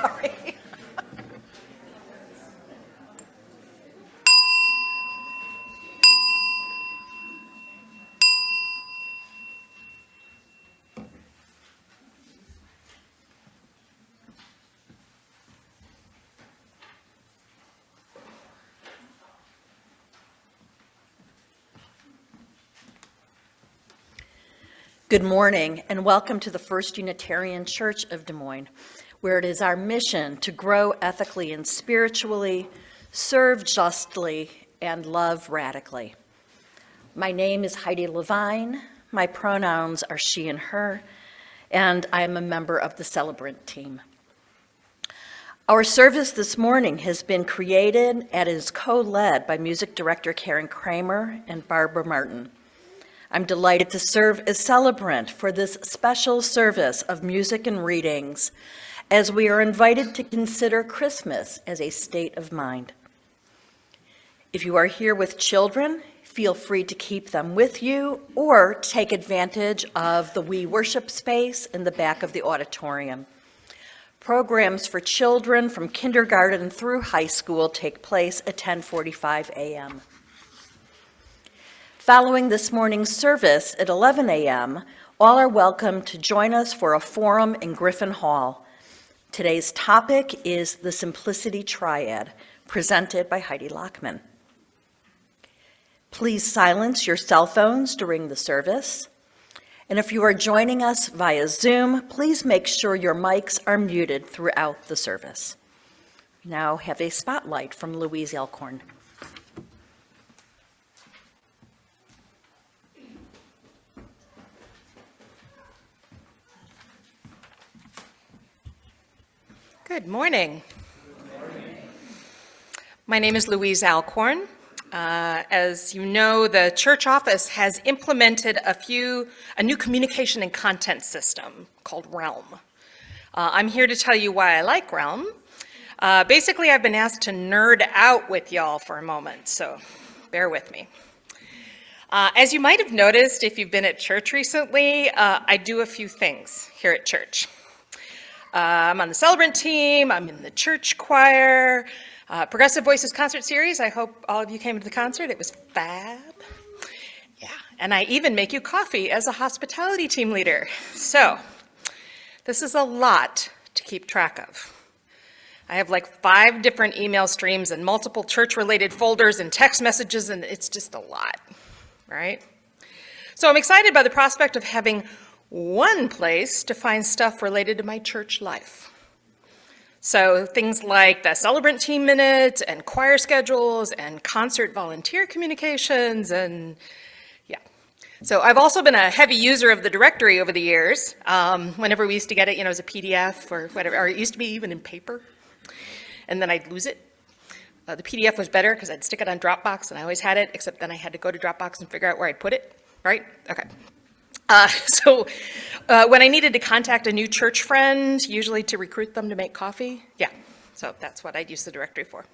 Sorry. Good morning, and welcome to the First Unitarian Church of Des Moines, where it is our mission to grow ethically and spiritually, serve justly, and love radically. My name is Heidi Levine. My pronouns are she and her, and I am a member of the celebrant team. Our service this morning has been created and is co-led by music director Karen Kramer and Barbara Martin. I'm delighted to serve as celebrant for this special service of music and readings, as we are invited to consider Christmas as a state of mind. If you are here with children, feel free to keep them with you or take advantage of the We Worship space in the back of the auditorium. Programs for children from kindergarten through high school take place at 10:45 a.m. Following this morning's service at 11 a.m., all are welcome to join us for a forum in Griffin Hall. Today's topic is the Simplicity Triad, presented by Heidi Lockman. Please silence your cell phones during the service. And if you are joining us via Zoom, please make sure your mics are muted throughout the service. We now have a spotlight from Louise Alcorn. Good morning. My name is Louise Alcorn. As you know, the church office has implemented a new communication and content system called Realm. I'm here to tell you why I like Realm. Basically, I've been asked to nerd out with y'all for a moment, so bear with me. As you might have noticed if you've been at church recently, I do a few things here at church. I'm on the celebrant team, I'm in the church choir, Progressive Voices concert series. I hope all of you came to the concert, it was fab. Yeah, and I even make you coffee as a hospitality team leader. So, this is a lot to keep track of. I have like 5 different email streams and multiple church-related folders and text messages, and it's just a lot, right? So I'm excited by the prospect of having one place to find stuff related to my church life. So things like the celebrant team minutes and choir schedules and concert volunteer communications and yeah. So I've also been a heavy user of the directory over the years. Whenever we used to get it, as a PDF or whatever, or it used to be even in paper, and then I'd lose it. The PDF was better because I'd stick it on Dropbox and I always had it, except then I had to go to Dropbox and figure out where I'd put it, right? Okay. So when I needed to contact a new church friend, usually to recruit them to make coffee, yeah, so that's what I'd use the directory for.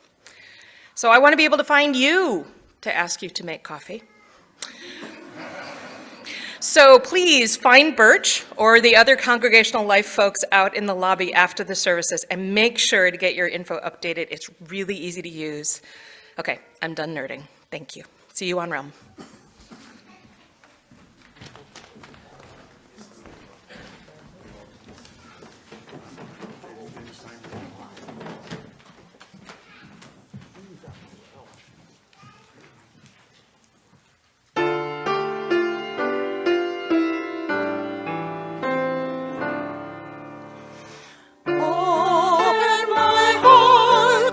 So I want to be able to find you to ask you to make coffee. So please find Birch or the other congregational life folks out in the lobby after the services and make sure to get your info updated. It's really easy to use. Okay, I'm done nerding. Thank you. See you on Realm.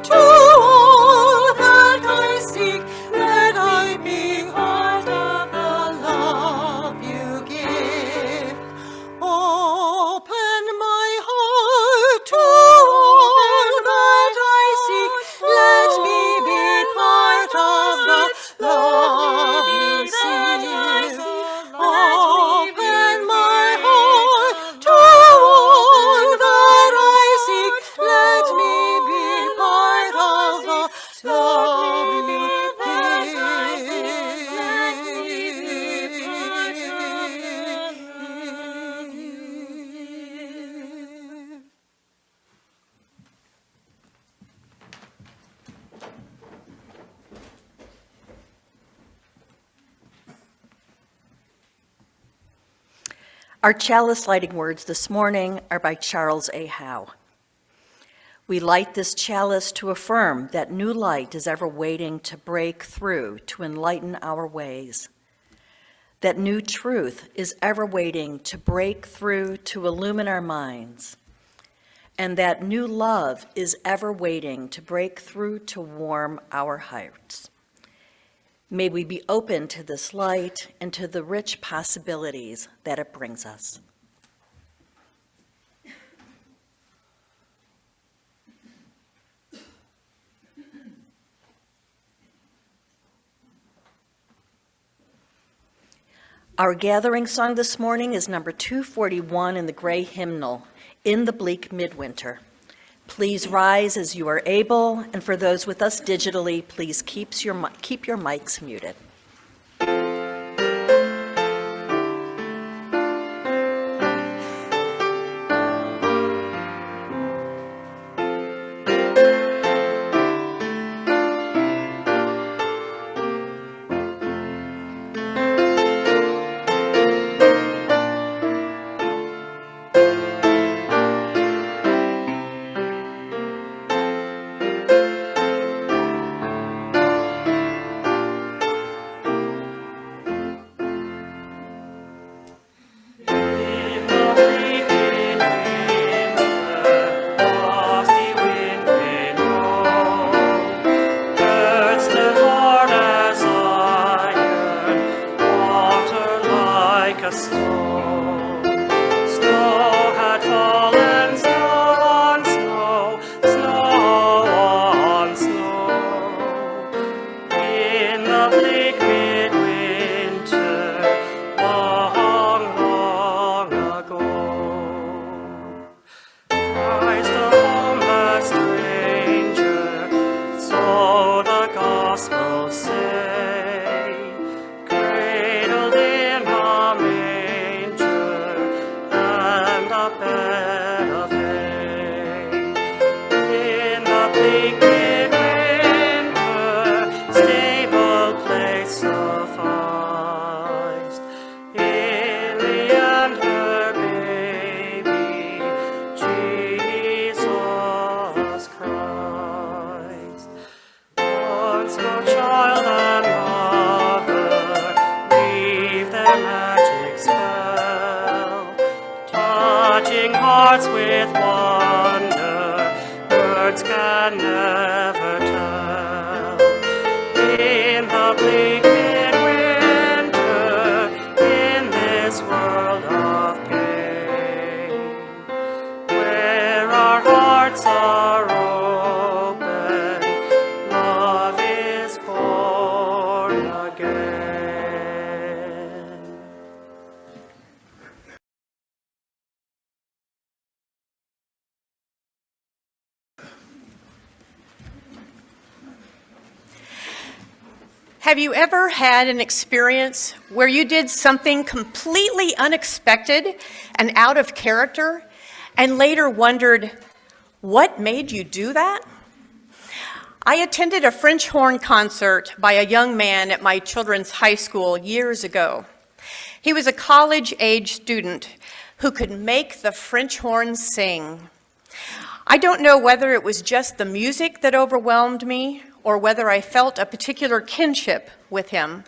To all that I seek, let I be heart Our chalice lighting words this morning are by Charles A. Howe. We light this chalice to affirm that new light is ever waiting to break through to enlighten our ways, that new truth is ever waiting to break through to illumine our minds, and that new love is ever waiting to break through to warm our hearts. May we be open to this light and to the rich possibilities that it brings us. Our gathering song this morning is number 241 in the Gray Hymnal, In the Bleak Midwinter. Please rise as you are able, and for those with us digitally, please keep your mics muted. Have you ever had an experience where you did something completely unexpected and out of character and later wondered, what made you do that? I attended a French horn concert by a young man at my children's high school years ago. He was a college-age student who could make the French horn sing. I don't know whether it was just the music that overwhelmed me or whether I felt a particular kinship with him,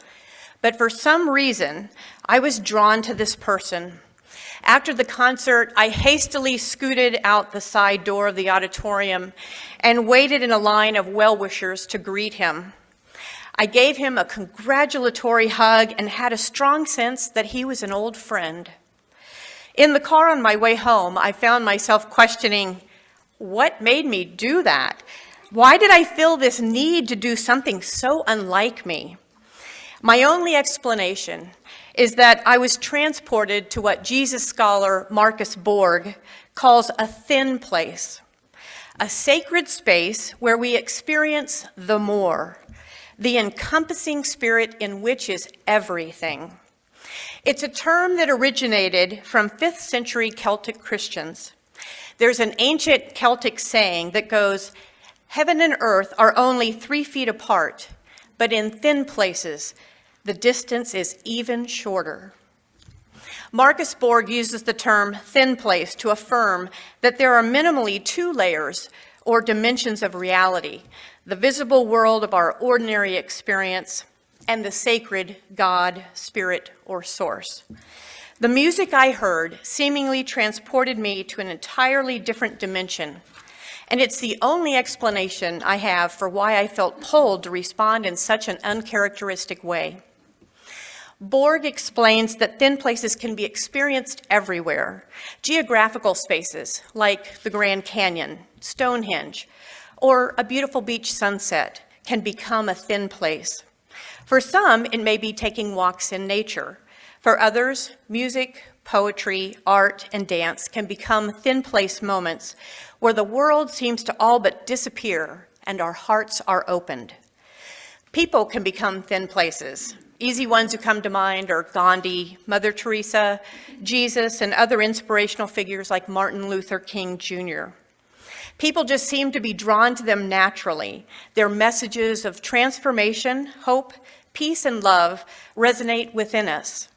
but for some reason, I was drawn to this person. After the concert, I hastily scooted out the side door of the auditorium and waited in a line of well-wishers to greet him. I gave him a congratulatory hug and had a strong sense that he was an old friend. In the car on my way home, I found myself questioning, what made me do that? Why did I feel this need to do something so unlike me? My only explanation is that I was transported to what Jesus scholar Marcus Borg calls a thin place, a sacred space where we experience the more, the encompassing spirit in which is everything. It's a term that originated from 5th century Celtic Christians. There's an ancient Celtic saying that goes, "Heaven and earth are only 3 feet apart, but in thin places, the distance is even shorter." Marcus Borg uses the term thin place to affirm that there are minimally two layers or dimensions of reality: the visible world of our ordinary experience and the sacred God, Spirit, or Source. The music I heard seemingly transported me to an entirely different dimension, and it's the only explanation I have for why I felt pulled to respond in such an uncharacteristic way. Borg explains that thin places can be experienced everywhere. Geographical spaces like the Grand Canyon, Stonehenge, or a beautiful beach sunset can become a thin place. For some, it may be taking walks in nature. For others, music, poetry, art, and dance can become thin place moments where the world seems to all but disappear and our hearts are opened. People can become thin places. Easy ones who come to mind are Gandhi, Mother Teresa, Jesus, and other inspirational figures like Martin Luther King Jr. People just seem to be drawn to them naturally. Their messages of transformation, hope, peace, and love resonate within us.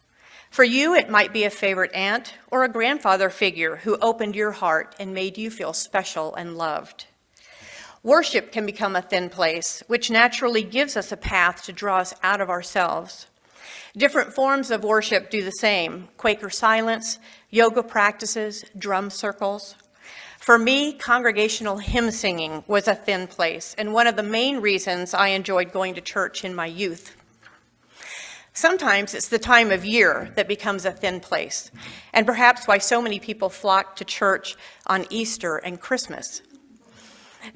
For you, it might be a favorite aunt or a grandfather figure who opened your heart and made you feel special and loved. Worship can become a thin place, which naturally gives us a path to draw us out of ourselves. Different forms of worship do the same: Quaker silence, yoga practices, drum circles. For me, congregational hymn singing was a thin place, and one of the main reasons I enjoyed going to church in my youth. Sometimes it's the time of year that becomes a thin place, and perhaps why so many people flock to church on Easter and Christmas.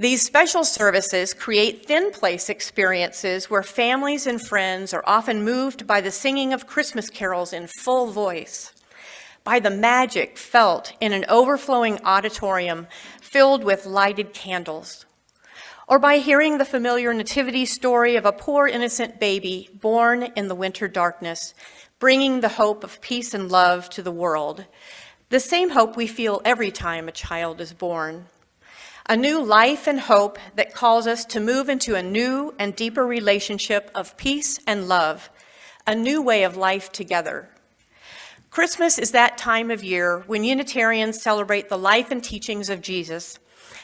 These special services create thin place experiences where families and friends are often moved by the singing of Christmas carols in full voice, by the magic felt in an overflowing auditorium filled with lighted candles, or by hearing the familiar nativity story of a poor innocent baby born in the winter darkness, bringing the hope of peace and love to the world, the same hope we feel every time a child is born. A new life and hope that calls us to move into a new and deeper relationship of peace and love, a new way of life together. Christmas is that time of year when Unitarians celebrate the life and teachings of Jesus,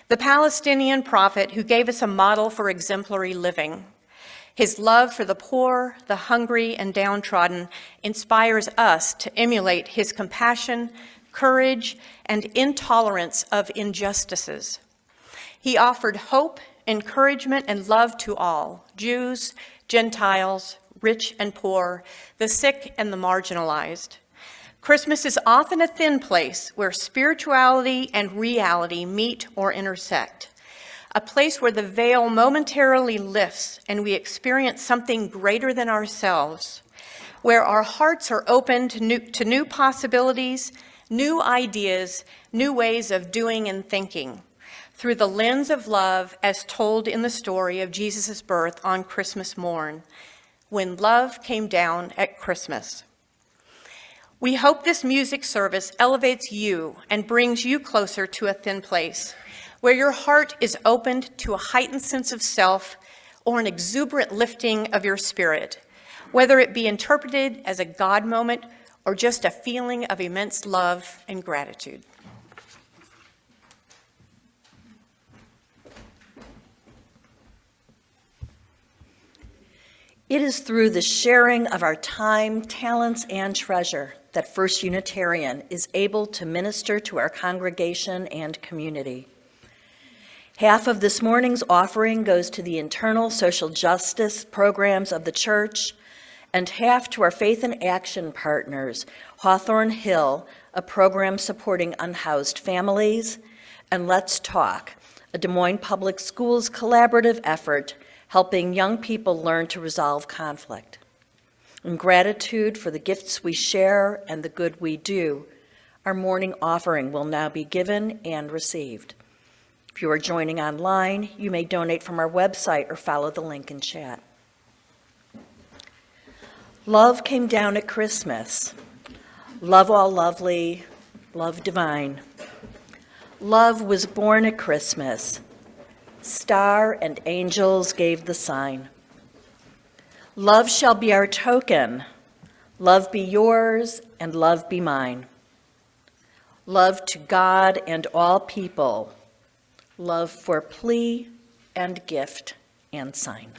the Palestinian prophet who gave us a model for exemplary living. His love for the poor, the hungry, and downtrodden inspires us to emulate his compassion, courage, and intolerance of injustices. He offered hope, encouragement, and love to all: Jews, Gentiles, rich and poor, the sick and the marginalized. Christmas is often a thin place where spirituality and reality meet or intersect, a place where the veil momentarily lifts and we experience something greater than ourselves, where our hearts are open to new possibilities, new ideas, new ways of doing and thinking, through the lens of love as told in the story of Jesus' birth on Christmas morn, when love came down at Christmas. We hope this music service elevates you and brings you closer to a thin place, where your heart is opened to a heightened sense of self or an exuberant lifting of your spirit, whether it be interpreted as a God moment or just a feeling of immense love and gratitude. It is through the sharing of our time, talents, and treasure that First Unitarian is able to minister to our congregation and community. Half of this morning's offering goes to the internal social justice programs of the church, and half to our Faith in Action partners, Hawthorne Hill, a program supporting unhoused families, and Let's Talk, a Des Moines Public Schools collaborative effort helping young people learn to resolve conflict. In gratitude for the gifts we share and the good we do, our morning offering will now be given and received. If you are joining online, you may donate from our website or follow the link in chat. Love came down at Christmas. Love all lovely, love divine. Love was born at Christmas. Star and angels gave the sign. Love shall be our token. Love be yours and love be mine. Love to God and all people. Love for plea and gift and sign.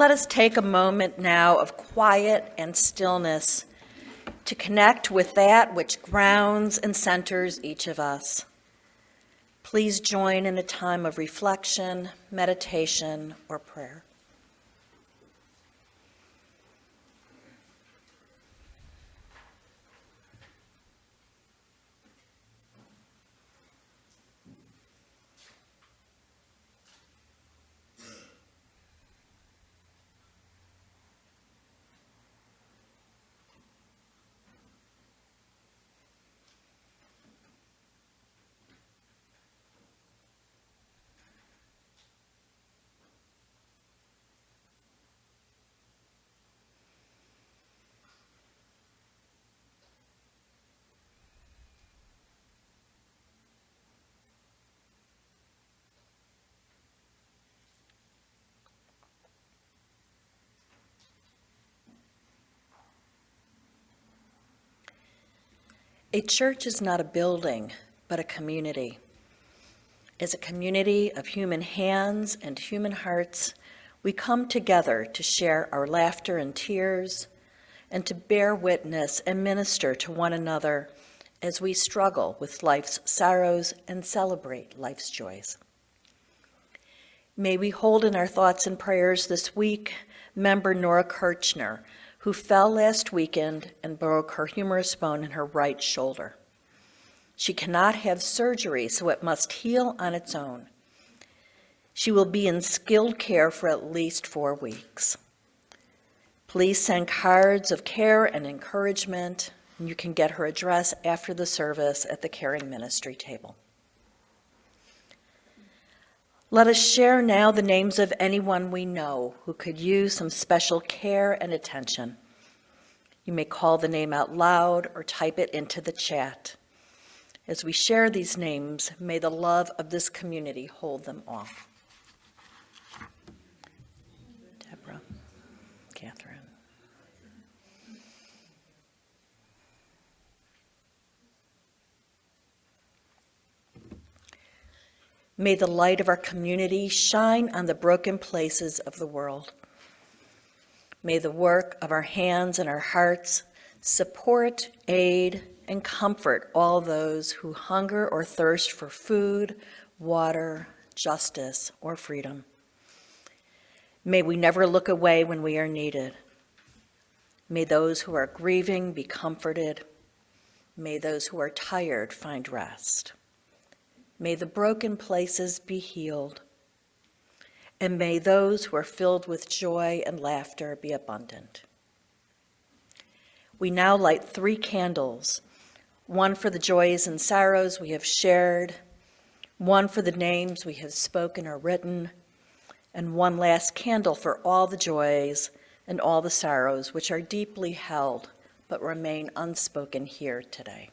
Let us take a moment now of quiet and stillness to connect with that which grounds and centers each of us. Please join in a time of reflection, meditation, or prayer. A church is not a building, but a community. As a community of human hands and human hearts, we come together to share our laughter and tears, and to bear witness and minister to one another as we struggle with life's sorrows and celebrate life's joys. May we hold in our thoughts and prayers this week member Nora Kirchner, who fell last weekend and broke her humerus bone in her right shoulder. She cannot have surgery, so it must heal on its own. She will be in skilled care for at least 4 weeks. Please send cards of care and encouragement, and you can get her address after the service at the Caring Ministry table. Let us share now the names of anyone we know who could use some special care and attention. You may call the name out loud or type it into the chat. As we share these names, may the love of this community hold them all. Deborah, Catherine. May the light of our community shine on the broken places of the world. May the work of our hands and our hearts support, aid, and comfort all those who hunger or thirst for food, water, justice, or freedom. May we never look away when we are needed. May those who are grieving be comforted. May those who are tired find rest. May the broken places be healed, and may those who are filled with joy and laughter be abundant. We now light 3 candles, one for the joys and sorrows we have shared, one for the names we have spoken or written, and one last candle for all the joys and all the sorrows which are deeply held but remain unspoken here today.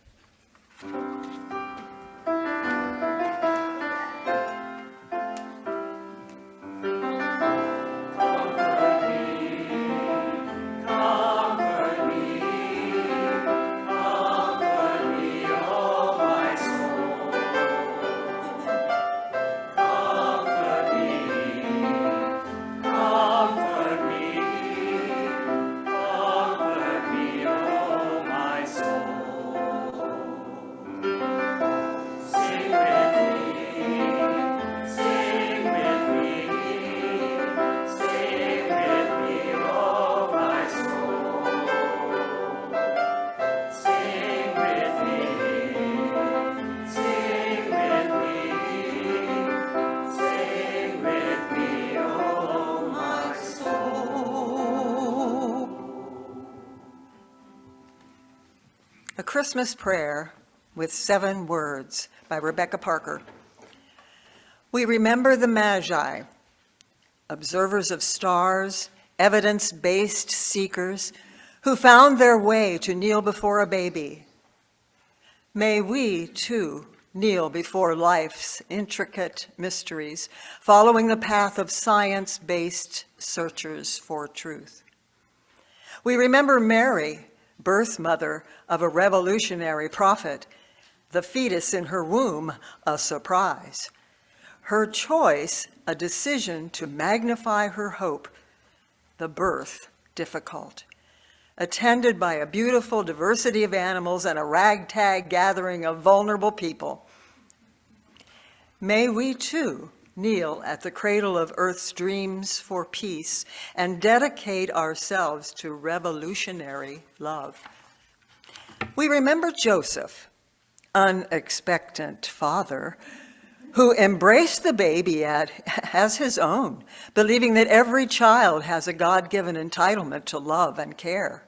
A Christmas Prayer with 7 Words by Rebecca Parker. We remember the Magi, observers of stars, evidence-based seekers who found their way to kneel before a baby. May we, too, kneel before life's intricate mysteries, following the path of science-based searchers for truth. We remember Mary, birth mother of a revolutionary prophet, the fetus in her womb a surprise, her choice a decision to magnify her hope, the birth difficult, attended by a beautiful diversity of animals and a ragtag gathering of vulnerable people. May we too kneel at the cradle of Earth's dreams for peace and dedicate ourselves to revolutionary love. We remember Joseph, unexpectant father, who embraced the baby as his own, believing that every child has a God-given entitlement to love and care.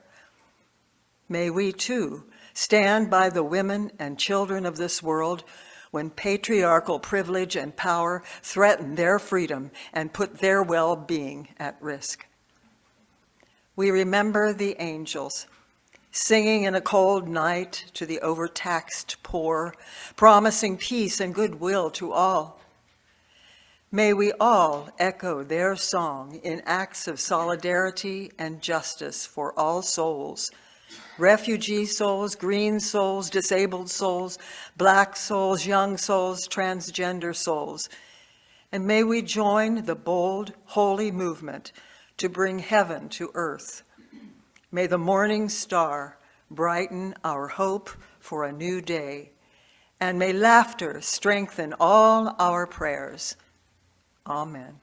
May we too stand by the women and children of this world when patriarchal privilege and power threaten their freedom and put their well-being at risk. We remember the angels singing in a cold night to the overtaxed poor, promising peace and goodwill to all. May we all echo their song in acts of solidarity and justice for all souls, refugee souls, green souls, disabled souls, black souls, young souls, transgender souls. And may we join the bold, holy movement to bring heaven to earth. May the morning star brighten our hope for a new day, and may laughter strengthen all our prayers. Amen.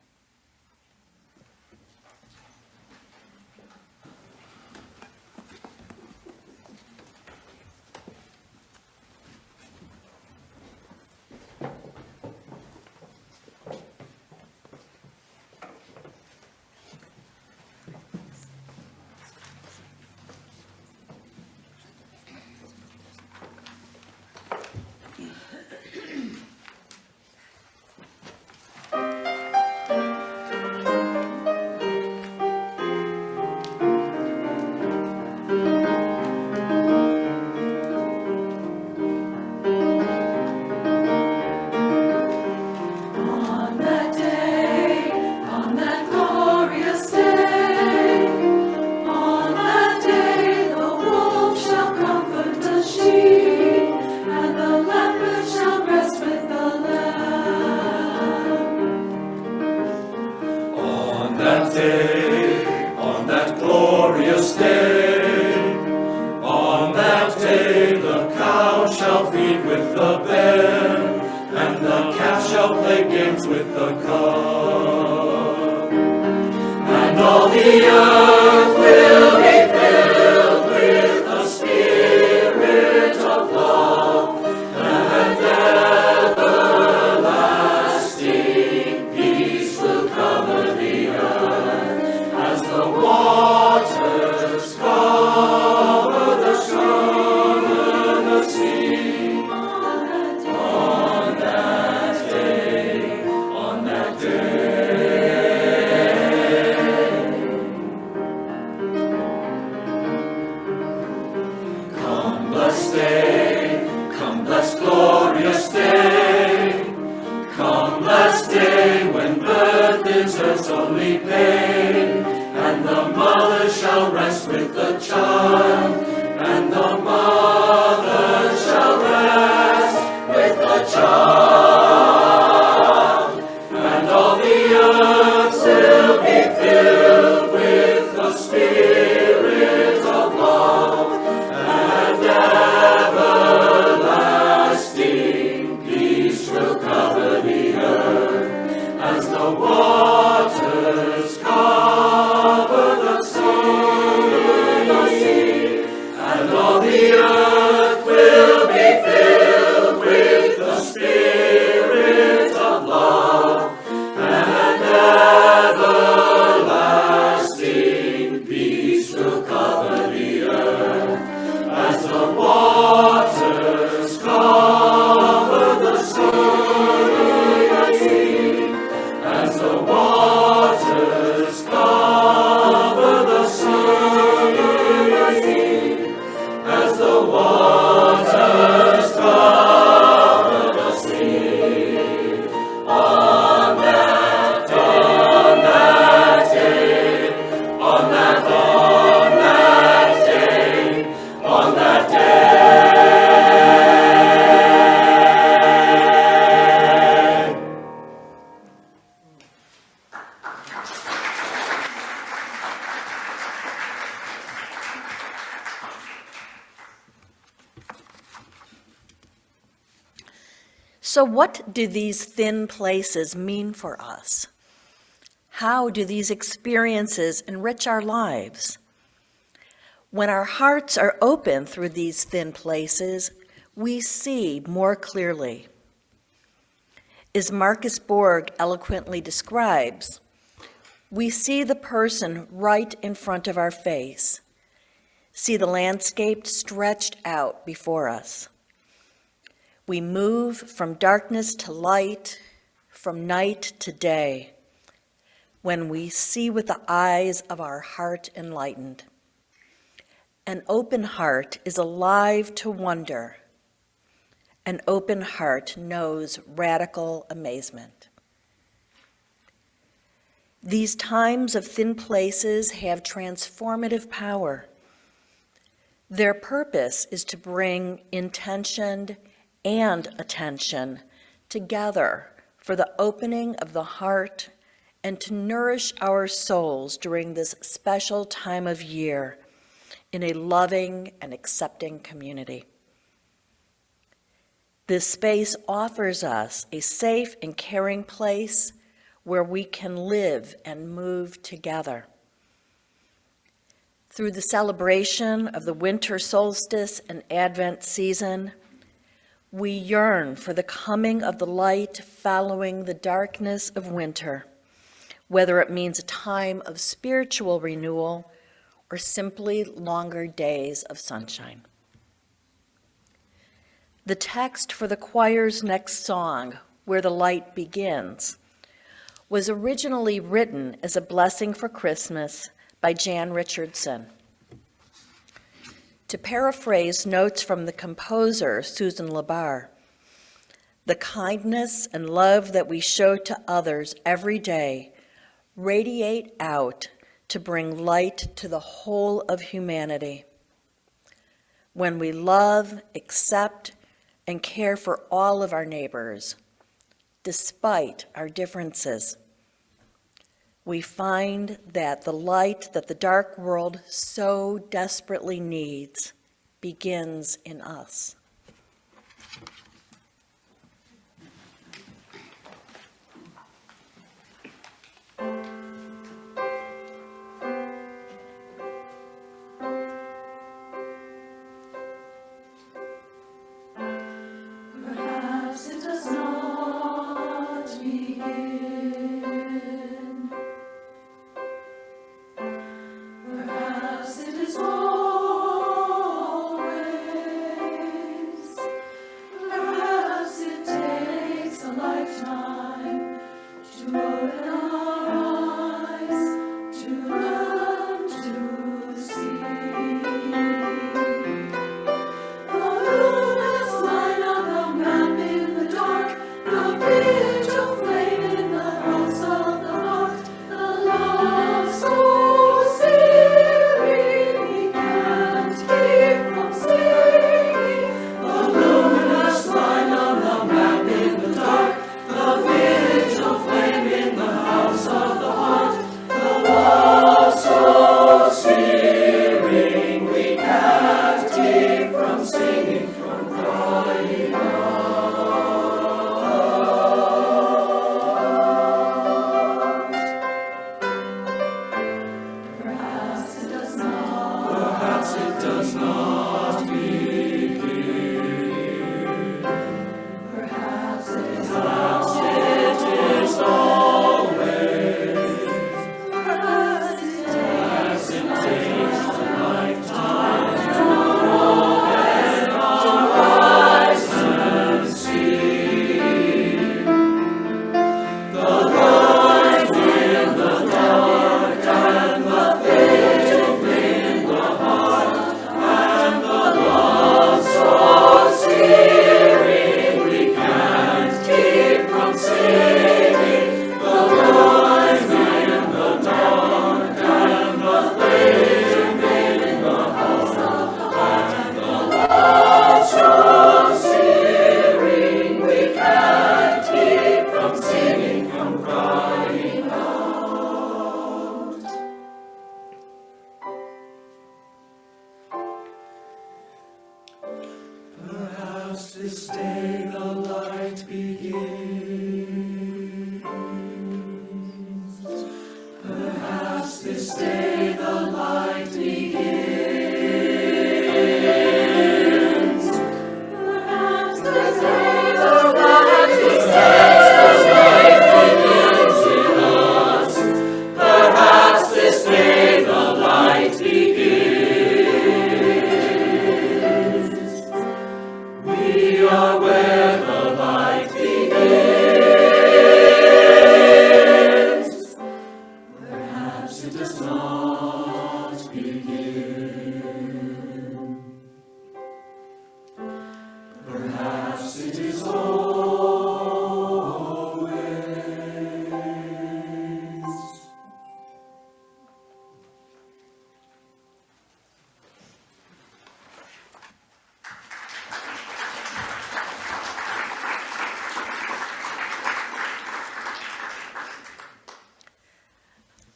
As the waters So what do these thin places mean for us? How do these experiences enrich our lives? When our hearts are open through these thin places, we see more clearly. As Marcus Borg eloquently describes, we see the person right in front of our face, see the landscape stretched out before us. We move from darkness to light, from night to day, when we see with the eyes of our heart enlightened. An open heart is alive to wonder. An open heart knows radical amazement. These times of thin places have transformative power. Their purpose is to bring intention and attention together for the opening of the heart and to nourish our souls during this special time of year in a loving and accepting community. This space offers us a safe and caring place where we can live and move together. Through the celebration of the winter solstice and Advent season, we yearn for the coming of the light following the darkness of winter, whether it means a time of spiritual renewal or simply longer days of sunshine. The text for the choir's next song, Where the Light Begins, was originally written as a blessing for Christmas by Jan Richardson. To paraphrase notes from the composer, Susan Labar, the kindness and love that we show to others every day radiate out to bring light to the whole of humanity. When we love, accept, and care for all of our neighbors, despite our differences, we find that the light that the dark world so desperately needs begins in us.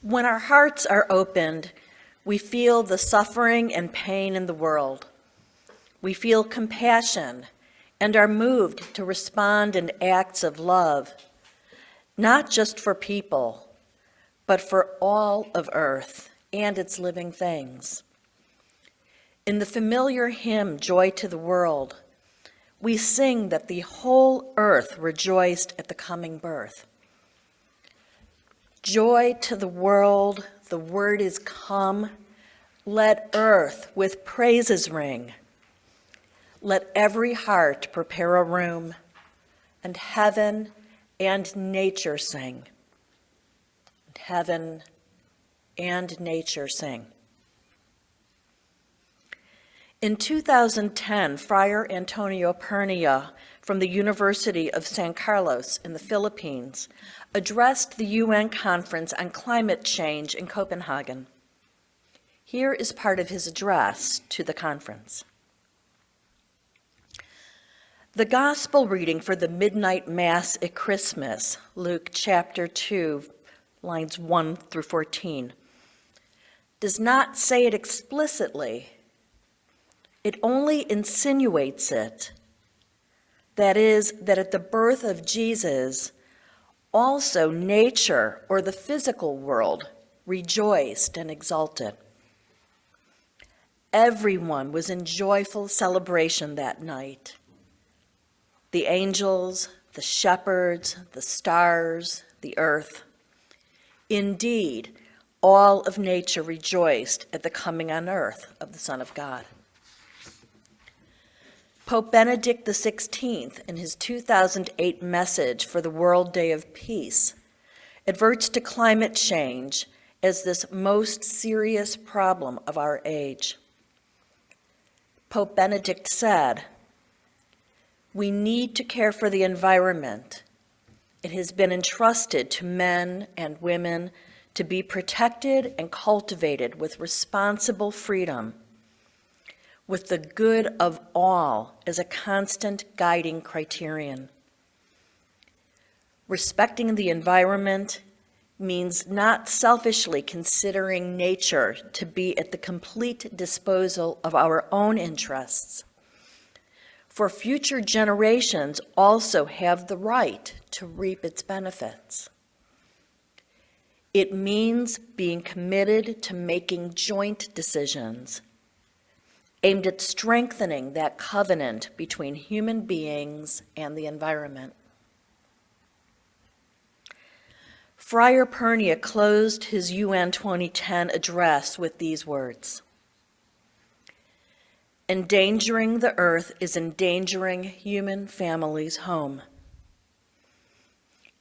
When our hearts are opened, we feel the suffering and pain in the world. We feel compassion and are moved to respond in acts of love, not just for people, but for all of earth and its living things. In the familiar hymn, Joy to the World, we sing that the whole earth rejoiced at the coming birth. Joy to the world, the word is come. Let earth with praises ring. Let every heart prepare a room, and heaven and nature sing. And heaven and nature sing. In 2010, Friar Antonio Pernia from the University of San Carlos in the Philippines addressed the UN Conference on Climate Change in Copenhagen. Here is part of his address to the conference. The Gospel reading for the Midnight Mass at Christmas, Luke chapter 2, lines 1 through 14, does not say it explicitly. It only insinuates it. That is, that at the birth of Jesus, also nature or the physical world rejoiced and exulted. Everyone was in joyful celebration that night. The angels, the shepherds, the stars, the earth. Indeed, all of nature rejoiced at the coming on earth of the Son of God. Pope Benedict XVI, in his 2008 message for the World Day of Peace, adverts to climate change as this most serious problem of our age. Pope Benedict said, "We need to care for the environment. It has been entrusted to men and women to be protected and cultivated with responsible freedom, with the good of all as a constant guiding criterion. Respecting the environment means not selfishly considering nature to be at the complete disposal of our own interests, for future generations also have the right to reap its benefits. It means being committed to making joint decisions aimed at strengthening that covenant between human beings and the environment." Friar Pernia closed his UN 2010 address with these words: "Endangering the earth is endangering human families' home.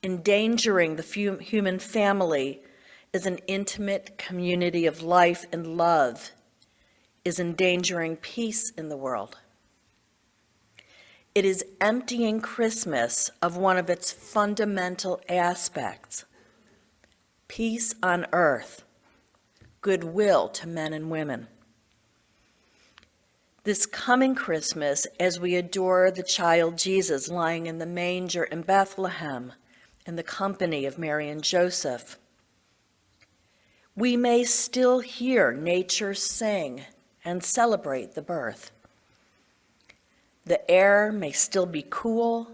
Endangering the human family is an intimate community of life and love, is endangering peace in the world. It is emptying Christmas of one of its fundamental aspects, peace on earth, goodwill to men and women. This coming Christmas, as we adore the child Jesus lying in the manger in Bethlehem in the company of Mary and Joseph, we may still hear nature sing and celebrate the birth. The air may still be cool,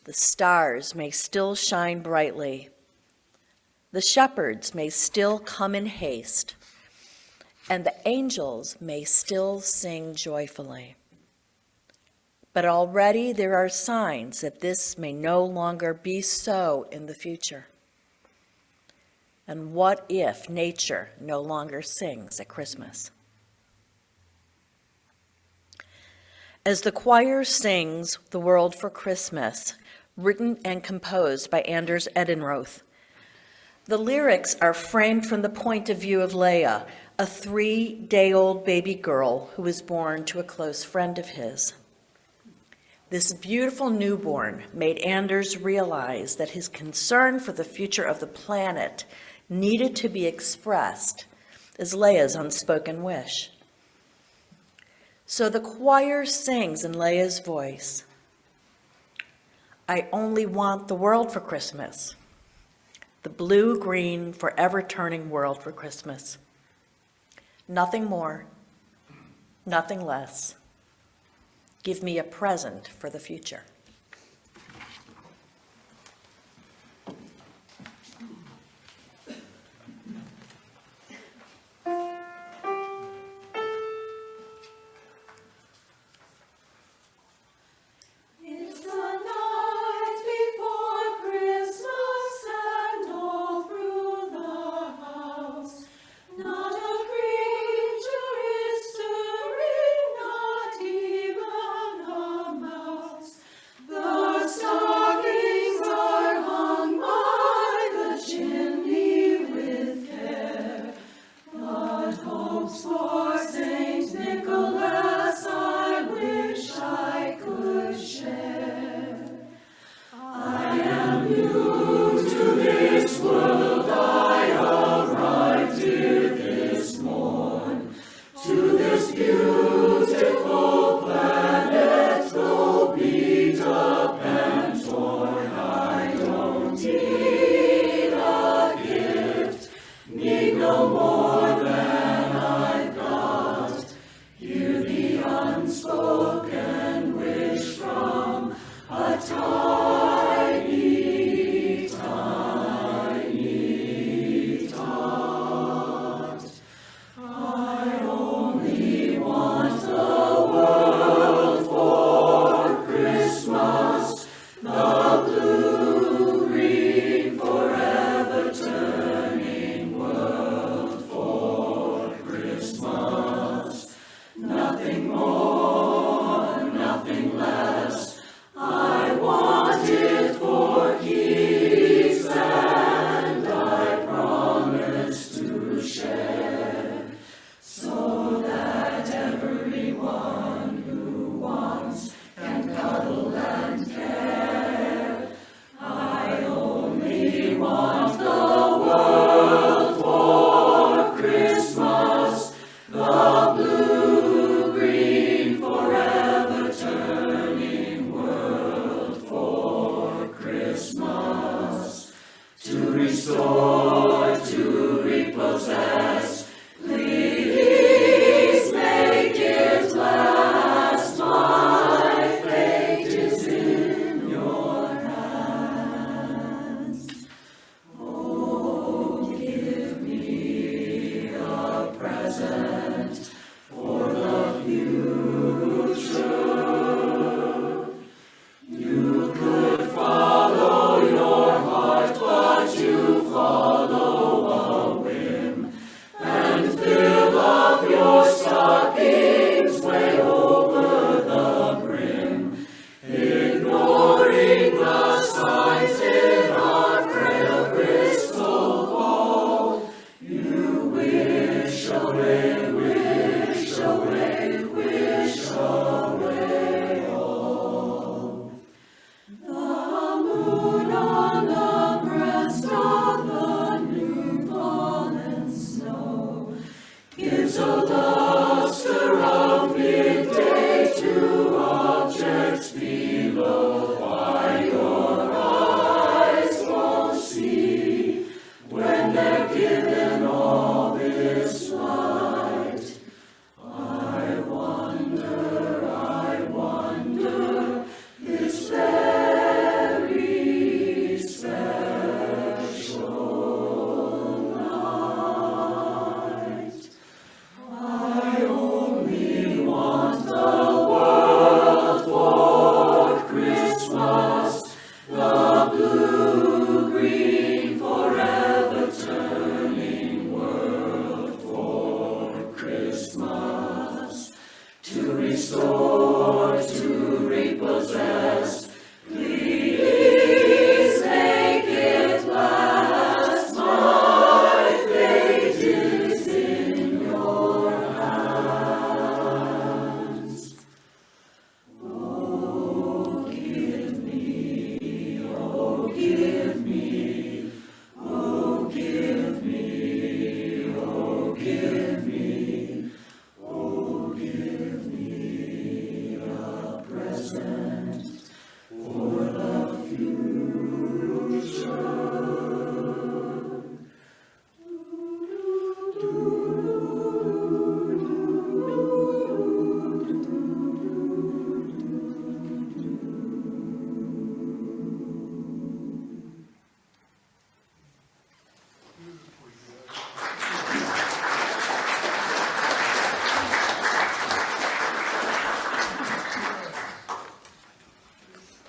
the stars may still shine brightly, the shepherds may still come in haste, and the angels may still sing joyfully. But already there are signs that this may no longer be so in the future. And what if nature no longer sings at Christmas? As the choir sings The World for Christmas, written and composed by Anders Edenroth, the lyrics are framed from the point of view of Leah, a 3-day-old baby girl who was born to a close friend of his. This beautiful newborn made Anders realize that his concern for the future of the planet needed to be expressed as Leah's unspoken wish. So the choir sings in Leah's voice, I only want the world for Christmas, the blue-green, forever-turning world for Christmas. Nothing more, nothing less. Give me a present for the future. It's the night before Christmas, and all through the house, not a creature is stirring, not even a mouse. The stockings are hung by the chimney with care, but hopes for Saint Nicholas I wish I could share. I am new to this world, I arrived here this morn, to this beautiful planet, though beat up and torn. I don't need a gift, need no more than I've got. Hear the unspoken wish from a tiny, tiny tot. I only want the world for Christmas, the blue-green, forever turning world for Christmas. Nothing more, nothing less. I want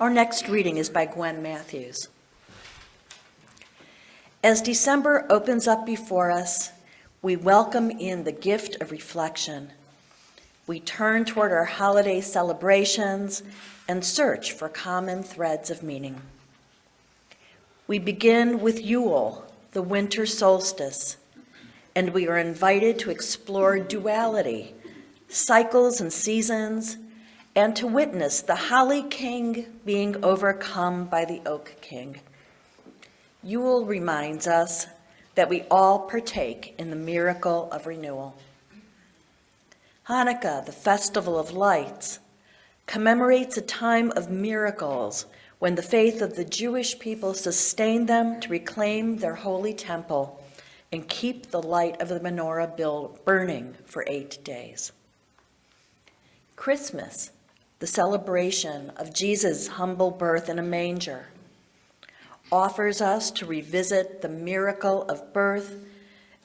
Our next reading is by Gwen Matthews. As December opens up before us, we welcome in the gift of reflection. We turn toward our holiday celebrations and search for common threads of meaning. We begin with Yule, the winter solstice, and we are invited to explore duality, cycles and seasons, and to witness the Holly King being overcome by the Oak King. Yule reminds us that we all partake in the miracle of renewal. Hanukkah, the festival of lights, commemorates a time of miracles when the faith of the Jewish people sustained them to reclaim their holy temple and keep the light of the menorah burning for 8 days. Christmas, the celebration of Jesus' humble birth in a manger, offers us to revisit the miracle of birth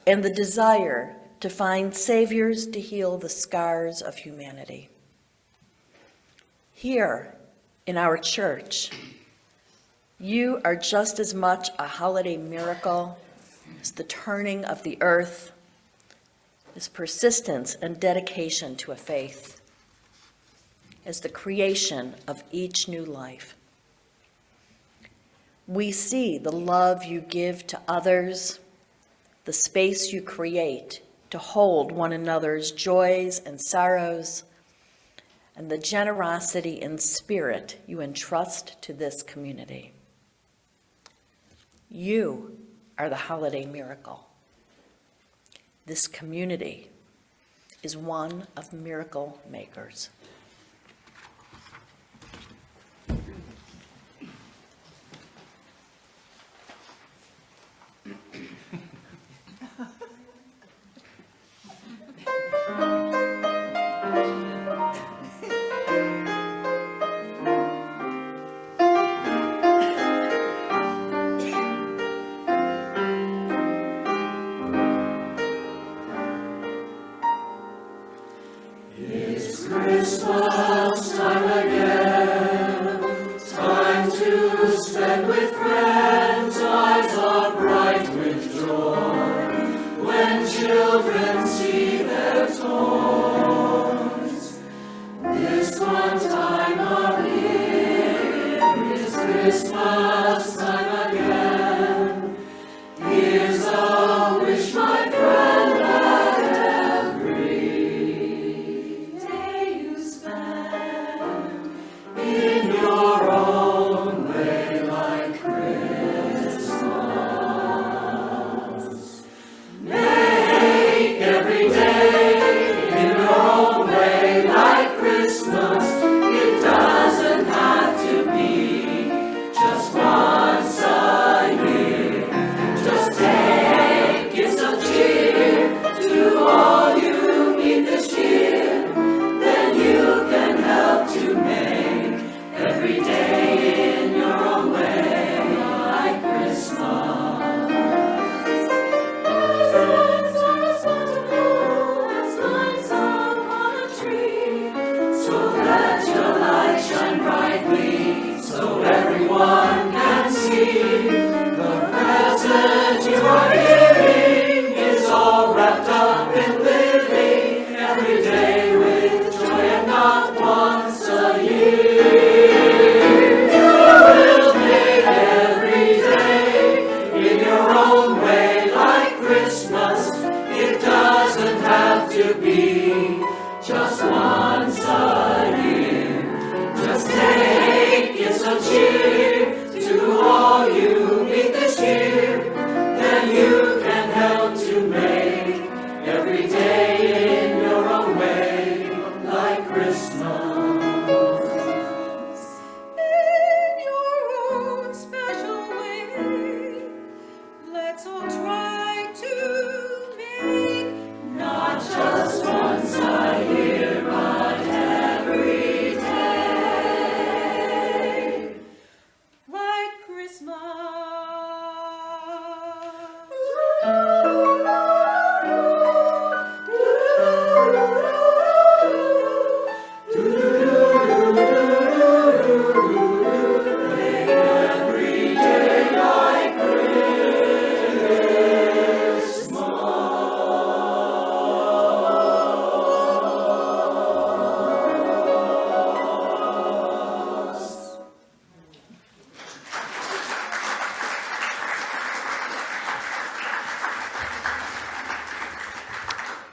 and the desire to find saviors to heal the scars of humanity. Here in our church, you are just as much a holiday miracle as the turning of the earth, as persistence and dedication to a faith, as the creation of each new life. We see the love you give to others, the space you create to hold one another's joys and sorrows, and the generosity and spirit you entrust to this community. You are the holiday miracle. This community is one of miracle makers. Christmas time again, time to spend with friends, eyes are bright with joy, when children see their toys. This one time of year is Christmas time again. Here's a wish, my friend, that in your own way like Christmas. Make every day in your own way like Christmas. It doesn't have to be just once a year. Just take gifts of cheer to all you meet this year. Then you can help to make every day in your own way like Christmas. Presents are as plentiful as lights upon a tree. So let your light shine brightly so everyone can see. The present you are giving is all wrapped up in living every day with joy and not once a year.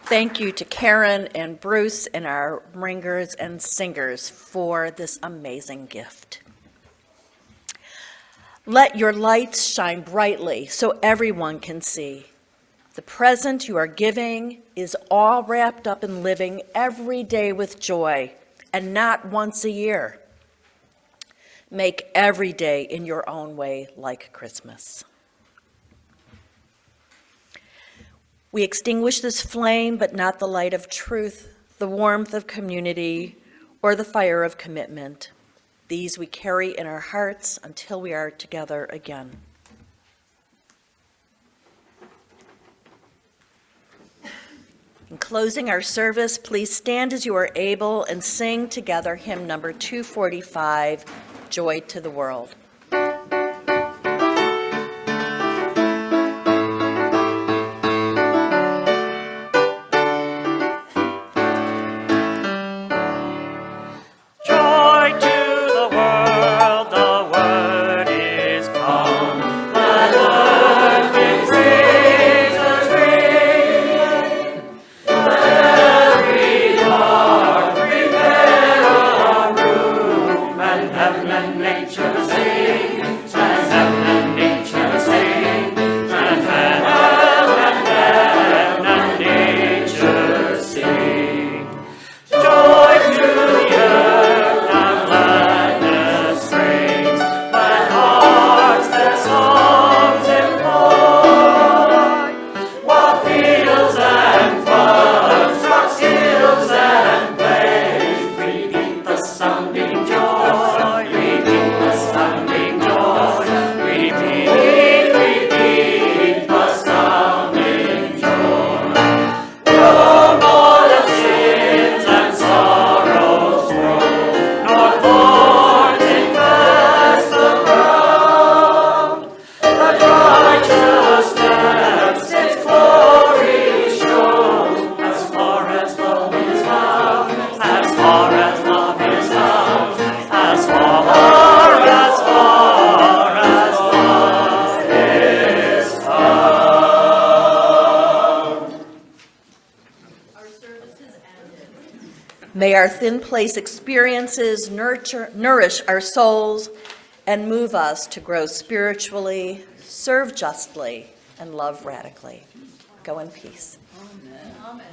Thank you to Karen and Bruce and our ringers and singers for this amazing gift. Let your lights shine brightly so everyone can see. The present you are giving is all wrapped up in living every day with joy and not once a year. Make every day in your own way like Christmas. We extinguish this flame, but not the light of truth, the warmth of community, or the fire of commitment. These we carry in our hearts until we are together again. In closing our service, please stand as you are able and sing together hymn number 245, Joy to the World. May our Thin Place experiences nourish our souls and move us to grow spiritually, serve justly, and love radically. Go in peace. Amen.